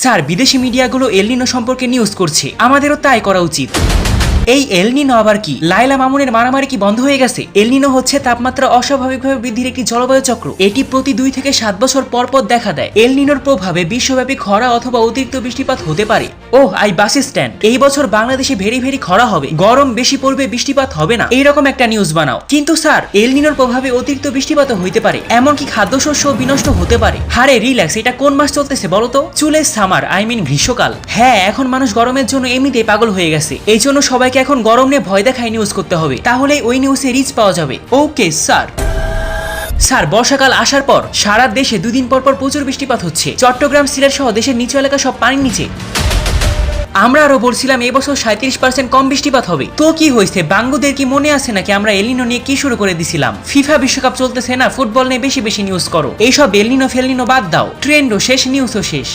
Sir, বিদেশি মিডিয়াগুলো এল নিনো সম্পর্কে নিউজ করছে, আমাদেরও তাই করা উচিত। এই এল নিনো আবার কি? লায়লা মামুনের মারামারি কি বন্ধ হয়ে গেছে? এল নিনো হচ্ছে তাপমাত্রা অস্বাভাবিকভাবে বৃদ্ধির একটি জলবায়ু চক্র। এটি প্রতি 2 থেকে 7 বছর পর পর দেখা দেয়। এল নিনোর প্রভাবে বিশ্বব্যাপী খরা অথবা অতিরিক্ত বৃষ্টিপাত হতে পারে। ওহ, আই বাস স্ট্যান্ড। এই বছর বাংলাদেশে ভেরি ভেরি খরা হবে, গরম বেশি পড়বে, বৃষ্টিপাত হবে না, এইরকম একটা নিউজ বানাও। কিন্তু স্যার, এল নিনোর প্রভাবে অতিরিক্ত বৃষ্টিপাতও হইতে পারে, এমনকি খাদ্যশস্য বিনষ্ট হতে পারে। হারে রিল্যাক্স, এটা কোন মাস চলতেছে বলো তো? চুলে সামার, আই মিন গ্রীষ্মকাল। হ্যাঁ, এখন মানুষ গরমের জন্য এমনিতেই পাগল হয়ে গেছে। এই জন্য সবাইকে এখন গরম নিয়ে ভয় দেখায় নিউজ করতে হবে, তাহলে ওই নিউজে রিচ পাওয়া যাবে। Okay sir. স্যার, বর্ষাকাল আসার পর সারা দেশে 2 দিন পর পর প্রচুর বৃষ্টিপাত হচ্ছে। চট্টগ্রাম, সিলেট সহ দেশের নিচু এলাকা সব পানির নিচে। আমরা আরো বলছিলাম এবছর 37% কম বৃষ্টিপাত হবে, তো কি হয়েছে? বাঙ্গুদের কি মনে আছে নাকি আমরা এল নিনো নিয়ে কি শুরু করে দিছিলাম? ফিফা বিশ্বকাপ চলতেছে না, ফুটবল নিয়ে বেশি বেশি নিউজ করো। এইসব এল নিনো ফেল নিনো বাদ দাও, ট্রেন্ডও শেষ, নিউজও শেষ।